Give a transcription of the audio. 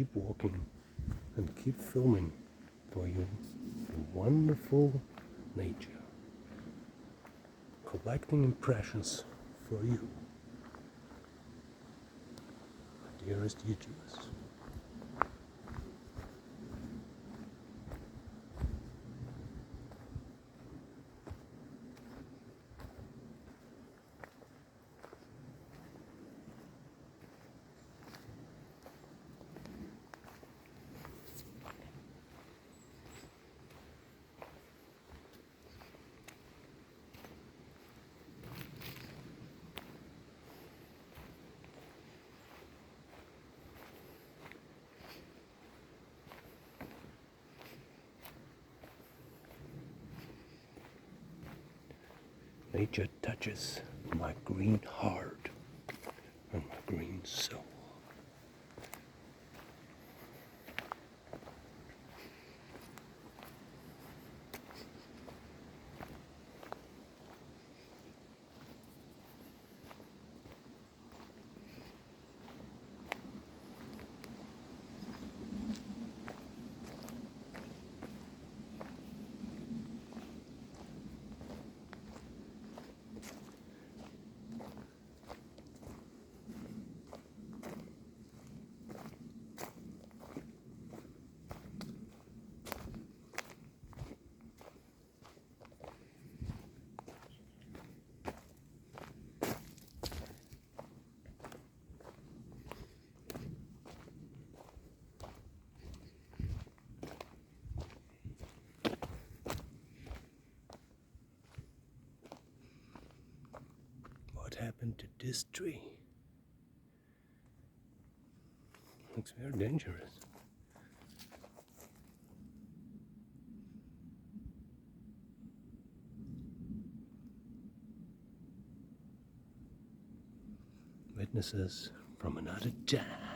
keep walking and keep filming for you the wonderful nature, collecting impressions for you, dearest YouTubers. Nature touches my green heart and my green soul. What happened to this tree? Looks very dangerous. Witnesses from another time.